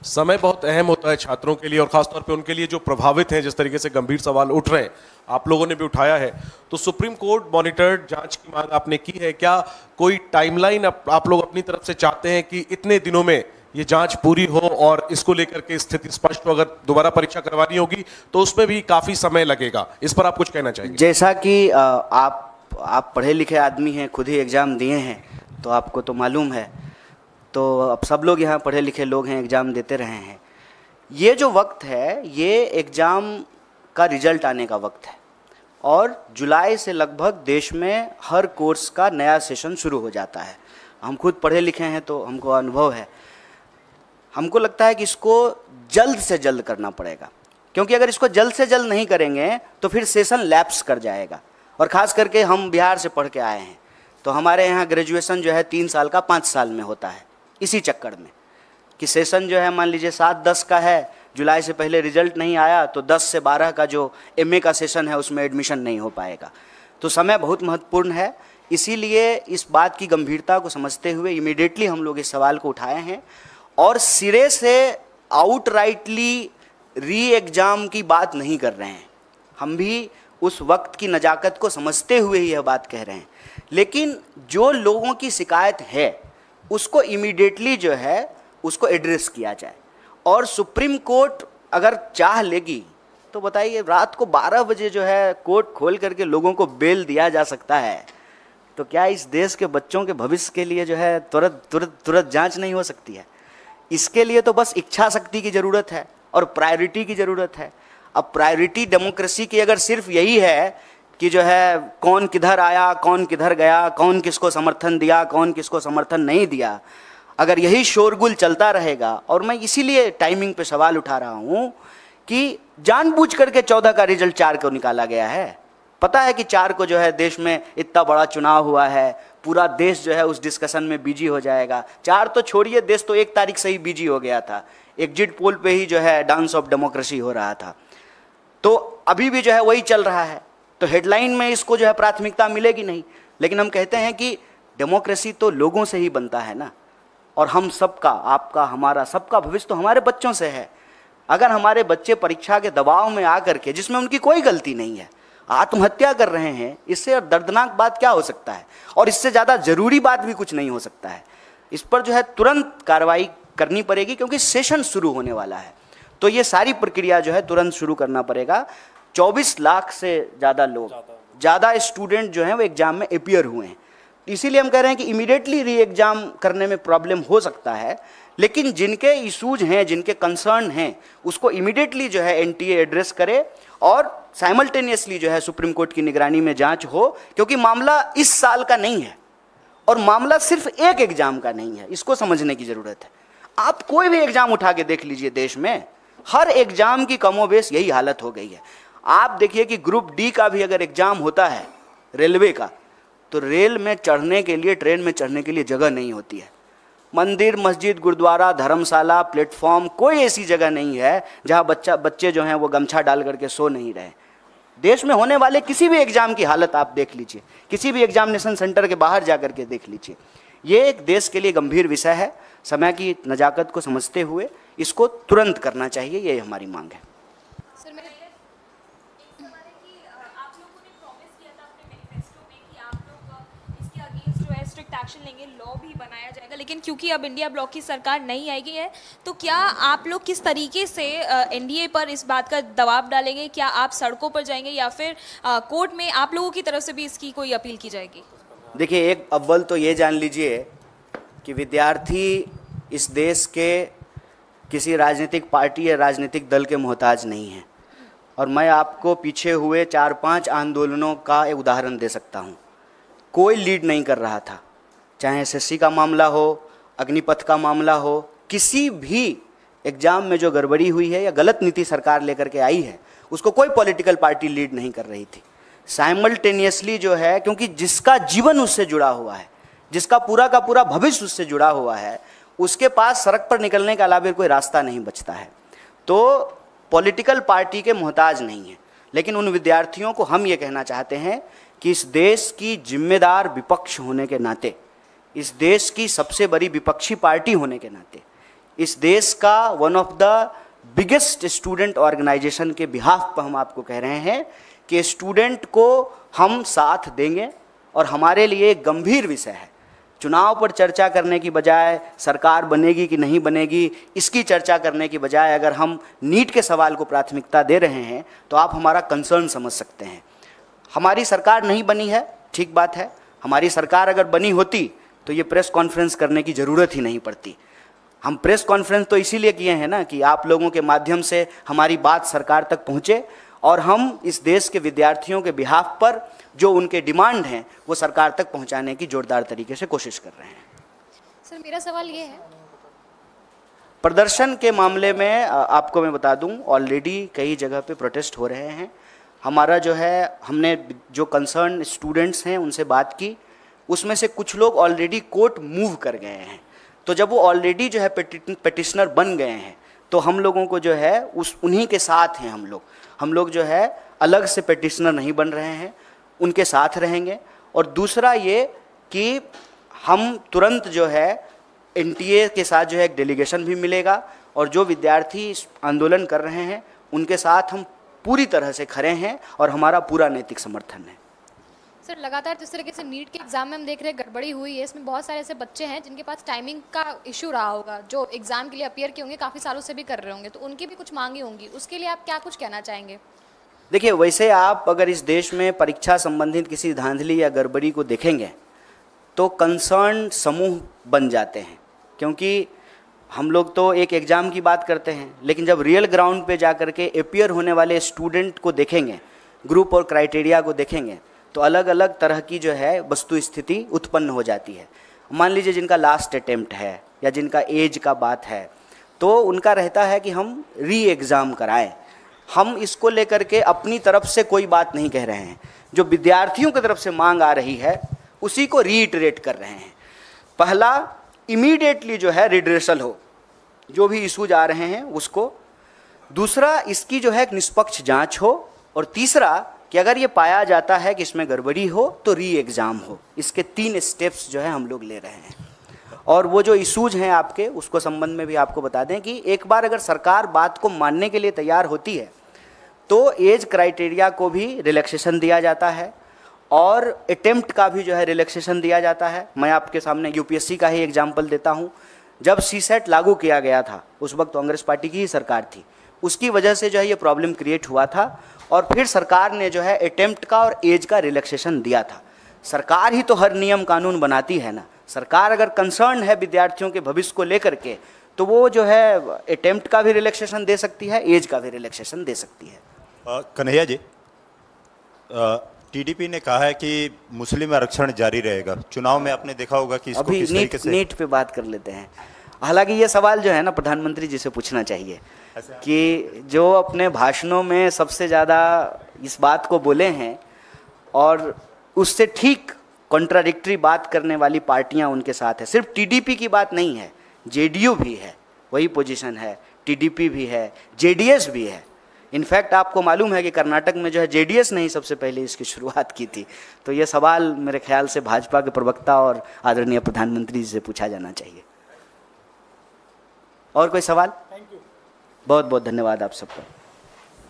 समय बहुत अहम होता है छात्रों के लिए और खासतौर पे उनके लिए जो प्रभावित हैं, जिस तरीके से गंभीर सवाल उठ रहे हैं, आप लोगों ने भी उठाया है। तो सुप्रीम कोर्ट मॉनिटर्ड जांच की मांग आपने की है, क्या कोई टाइमलाइन आप लोग अपनी तरफ से चाहते हैं कि इतने दिनों में ये जांच पूरी हो और इसको लेकर के स्थिति स्पष्ट हो? अगर दोबारा परीक्षा करवानी होगी तो उसमें भी काफी समय लगेगा, इस पर आप कुछ कहना चाहेंगे? जैसा कि आप पढ़े लिखे आदमी हैं, खुद ही एग्ज़ाम दिए हैं, तो आपको तो मालूम है। तो अब सब लोग यहाँ पढ़े लिखे लोग हैं, एग्ज़ाम देते रहे हैं। ये जो वक्त है, ये एग्ज़ाम का रिजल्ट आने का वक्त है और जुलाई से लगभग देश में हर कोर्स का नया सेशन शुरू हो जाता है। हम खुद पढ़े लिखे हैं तो हमको अनुभव है। हमको लगता है कि इसको जल्द से जल्द करना पड़ेगा, क्योंकि अगर इसको जल्द से जल्द नहीं करेंगे तो फिर सेशन लैप्स कर जाएगा। और ख़ास करके हम बिहार से पढ़ के आए हैं, तो हमारे यहाँ ग्रेजुएशन जो है 3 साल का 5 साल में होता है। इसी चक्कर में कि सेशन जो है मान लीजिए 7-10 का है, जुलाई से पहले रिजल्ट नहीं आया तो 10 से 12 का जो एमए का सेशन है उसमें एडमिशन नहीं हो पाएगा। तो समय बहुत महत्वपूर्ण है। इसीलिए इस बात की गंभीरता को समझते हुए इमीडिएटली हम लोग इस सवाल को उठाए हैं और सिरे से आउटराइटली री एग्ज़ाम की बात नहीं कर रहे हैं। हम भी उस वक्त की नज़ाकत को समझते हुए ही यह बात कह रहे हैं, लेकिन जो लोगों की शिकायत है उसको इमीडिएटली जो है उसको एड्रेस किया जाए। और सुप्रीम कोर्ट अगर चाह लेगी तो बताइए, रात को 12 बजे जो है कोर्ट खोल करके लोगों को बेल दिया जा सकता है, तो क्या इस देश के बच्चों के भविष्य के लिए जो है तुरंत जांच नहीं हो सकती है? इसके लिए तो बस इच्छा शक्ति की ज़रूरत है और प्रायोरिटी की ज़रूरत है। अब प्रायोरिटी डेमोक्रेसी की अगर सिर्फ यही है कि जो है कौन किधर आया, कौन किधर गया, कौन किसको समर्थन दिया, कौन किसको समर्थन नहीं दिया, अगर यही शोरगुल चलता रहेगा, और मैं इसीलिए टाइमिंग पे सवाल उठा रहा हूँ कि जानबूझ करके 14 का रिजल्ट 4 को निकाला गया है। पता है कि 4 को जो है देश में इतना बड़ा चुनाव हुआ है, पूरा देश जो है उस डिस्कशन में बिजी हो जाएगा। 4 तो छोड़िए, देश तो 1 तारीख से ही बिजी हो गया था। एग्जिट पोल पे ही जो है डांस ऑफ डेमोक्रेसी हो रहा था। तो अभी भी जो है वही चल रहा है, तो हेडलाइन में इसको जो है प्राथमिकता मिलेगी नहीं। लेकिन हम कहते हैं कि डेमोक्रेसी तो लोगों से ही बनता है ना, और हम सबका, आपका, हमारा, सबका भविष्य तो हमारे बच्चों से है। अगर हमारे बच्चे परीक्षा के दबाव में आकर के, जिसमें उनकी कोई गलती नहीं है, आत्महत्या कर रहे हैं, इससे दर्दनाक बात क्या हो सकता है? और इससे ज़्यादा ज़रूरी बात भी कुछ नहीं हो सकता है। इस पर जो है तुरंत कार्रवाई करनी पड़ेगी, क्योंकि सेशन शुरू होने वाला है। तो ये सारी प्रक्रिया जो है तुरंत शुरू करना पड़ेगा। 24 लाख से ज़्यादा लोग, ज़्यादा स्टूडेंट जो हैं वो एग्ज़ाम में अपीयर हुए हैं। इसीलिए हम कह रहे हैं कि इमीडिएटली री एग्ज़ाम करने में प्रॉब्लम हो सकता है, लेकिन जिनके इशूज हैं, जिनके कंसर्न हैं, उसको इमीडिएटली जो है एनटीए एड्रेस करे और साइमल्टेनियसली जो है सुप्रीम कोर्ट की निगरानी में जांच हो। क्योंकि मामला इस साल का नहीं है और मामला सिर्फ एक एग्ज़ाम का नहीं है, इसको समझने की ज़रूरत है। आप कोई भी एग्ज़ाम उठा के देख लीजिए, देश में हर एग्ज़ाम की कमोबेश यही हालत हो गई है। आप देखिए कि ग्रुप डी का भी अगर एग्ज़ाम होता है रेलवे का, तो रेल में चढ़ने के लिए, ट्रेन में चढ़ने के लिए जगह नहीं होती है। मंदिर, मस्जिद, गुरुद्वारा, धर्मशाला, प्लेटफॉर्म, कोई ऐसी जगह नहीं है जहां बच्चे जो हैं वो गमछा डाल करके सो नहीं रहे। देश में होने वाले किसी भी एग्ज़ाम की हालत आप देख लीजिए, किसी भी एग्जामिनेशन सेंटर के बाहर जा करके देख लीजिए। ये एक देश के लिए गंभीर विषय है। समय की नज़ाकत को समझते हुए इसको तुरंत करना चाहिए, ये हमारी मांग है। एक्शन लेंगे, लॉ भी बनाया जाएगा, लेकिन क्योंकि अब इंडिया ब्लॉक की सरकार नहीं आएगी है, तो क्या आप लोग किस तरीके से एनडीए पर इस बात का दबाव डालेंगे? क्या आप सड़कों पर जाएंगे या फिर कोर्ट में आप लोगों की तरफ से भी इसकी कोई अपील की जाएगी? देखिए, एक अव्वल तो ये जान लीजिए कि विद्यार्थी इस देश के किसी राजनीतिक पार्टी या राजनीतिक दल के मोहताज नहीं है। और मैं आपको पीछे हुए 4-5 आंदोलनों का एक उदाहरण दे सकता हूँ। कोई लीड नहीं कर रहा था, चाहे एसएससी का मामला हो, अग्निपथ का मामला हो, किसी भी एग्ज़ाम में जो गड़बड़ी हुई है या गलत नीति सरकार लेकर के आई है, उसको कोई पॉलिटिकल पार्टी लीड नहीं कर रही थी। साइमल्टेनियसली जो है, क्योंकि जिसका जीवन उससे जुड़ा हुआ है, जिसका पूरा का पूरा भविष्य उससे जुड़ा हुआ है, उसके पास सड़क पर निकलने के अलावा कोई रास्ता नहीं बचता है। तो पॉलिटिकल पार्टी के मोहताज नहीं है। लेकिन उन विद्यार्थियों को हम ये कहना चाहते हैं कि इस देश की जिम्मेदार विपक्ष होने के नाते, इस देश की सबसे बड़ी विपक्षी पार्टी होने के नाते, इस देश का one of the biggest student organisation के बिहाफ पर हम आपको कह रहे हैं कि स्टूडेंट को हम साथ देंगे। और हमारे लिए एक गंभीर विषय है, चुनाव पर चर्चा करने की बजाय, सरकार बनेगी कि नहीं बनेगी इसकी चर्चा करने की बजाय, अगर हम नीट के सवाल को प्राथमिकता दे रहे हैं तो आप हमारा कंसर्न समझ सकते हैं। हमारी सरकार नहीं बनी है, ठीक बात है। हमारी सरकार अगर बनी होती तो ये प्रेस कॉन्फ्रेंस करने की ज़रूरत ही नहीं पड़ती। हम प्रेस कॉन्फ्रेंस तो इसीलिए किए हैं ना कि आप लोगों के माध्यम से हमारी बात सरकार तक पहुँचे और हम इस देश के विद्यार्थियों के बिहाफ पर जो उनके डिमांड हैं वो सरकार तक पहुंचाने की जोरदार तरीके से कोशिश कर रहे हैं। सर मेरा सवाल ये है, प्रदर्शन के मामले में आपको मैं बता दूं, ऑलरेडी कई जगह पे प्रोटेस्ट हो रहे हैं। हमारा जो है, हमने जो कंसर्न स्टूडेंट्स हैं उनसे बात की, उसमें से कुछ लोग ऑलरेडी कोर्ट मूव कर गए हैं। तो जब वो ऑलरेडी जो है पिटिशनर बन गए हैं तो हम लोगों को जो है उन्हीं के साथ हैं हम लोग जो है अलग से पिटिशनर नहीं बन रहे हैं, उनके साथ रहेंगे। और दूसरा ये कि हम तुरंत जो है एनटीए के साथ जो है एक डेलीगेशन भी मिलेगा और जो विद्यार्थी आंदोलन कर रहे हैं उनके साथ हम पूरी तरह से खड़े हैं और हमारा पूरा नैतिक समर्थन है। सर लगातार जिस तरीके से नीट के एग्जाम में हम देख रहे हैं गड़बड़ी हुई है, इसमें बहुत सारे ऐसे बच्चे हैं जिनके पास टाइमिंग का इशू रहा होगा, जो एग्जाम के लिए अपीयर किए होंगे, काफ़ी सालों से भी कर रहे होंगे, तो उनकी भी कुछ मांगे होंगी, उसके लिए आप क्या कुछ कहना चाहेंगे? देखिए, वैसे आप अगर इस देश में परीक्षा संबंधित किसी धांधली या गड़बड़ी को देखेंगे तो कंसर्न समूह बन जाते हैं, क्योंकि हम लोग तो एक एग्ज़ाम की बात करते हैं, लेकिन जब रियल ग्राउंड पे जा कर के अपीयर होने वाले स्टूडेंट को देखेंगे, ग्रुप और क्राइटेरिया को देखेंगे, तो अलग अलग तरह की जो है वस्तु स्थिति उत्पन्न हो जाती है। मान लीजिए जिनका लास्ट अटेम्प्ट है या जिनका एज का बात है, तो उनका रहता है कि हम री एग्ज़ाम कराएं। हम इसको लेकर के अपनी तरफ से कोई बात नहीं कह रहे हैं, जो विद्यार्थियों की तरफ से मांग आ रही है उसी को रीइटरेट कर रहे हैं। पहला, इमीडिएटली जो है रिड्रेसल हो, जो भी इशूज आ रहे हैं उसको। दूसरा, इसकी जो है एक निष्पक्ष जांच हो। और तीसरा कि अगर ये पाया जाता है कि इसमें गड़बड़ी हो तो री एग्ज़ाम हो। इसके 3 स्टेप्स जो है हम लोग ले रहे हैं। और वो जो इशूज हैं आपके, उसको संबंध में भी आपको बता दें कि एक बार अगर सरकार बात को मानने के लिए तैयार होती है तो एज क्राइटेरिया को भी रिलैक्सेशन दिया जाता है और अटेम्प्ट का भी जो है रिलैक्सेशन दिया जाता है। मैं आपके सामने यूपीएससी का ही एग्जाम्पल देता हूँ। जब सीसेट लागू किया गया था उस वक्त कांग्रेस पार्टी की ही सरकार थी, उसकी वजह से जो है ये प्रॉब्लम क्रिएट हुआ था और फिर सरकार ने जो है अटेम्प्ट का और एज का रिलैक्सेशन दिया था। सरकार ही तो हर नियम कानून बनाती है ना। सरकार अगर कंसर्न है विद्यार्थियों के भविष्य को लेकर के तो वो जो है अटेम्प्ट का भी रिलैक्सेशन दे सकती है, एज का भी रिलैक्सेशन दे सकती है। कन्हैया जी, टीडीपी ने कहा है कि मुस्लिम आरक्षण जारी रहेगा। चुनाव में आपने देखा होगा कि इसको अभी किस तरीके से नीट पे बात कर लेते हैं। हालांकि ये सवाल जो है ना प्रधानमंत्री जी से पूछना चाहिए कि जो अपने भाषणों में सबसे ज़्यादा इस बात को बोले हैं और उससे ठीक कॉन्ट्राडिक्टरी बात करने वाली पार्टियां उनके साथ है। सिर्फ टीडीपी की बात नहीं है, जेडीयू भी है, वही पोजीशन है, टीडीपी भी है, जेडीएस भी है। इनफैक्ट आपको मालूम है कि कर्नाटक में जो है जेडीएस ने ही सबसे पहले इसकी शुरुआत की थी। तो ये सवाल मेरे ख्याल से भाजपा के प्रवक्ता और आदरणीय प्रधानमंत्री जी से पूछा जाना चाहिए। और कोई सवाल? बहुत बहुत धन्यवाद आप सबका।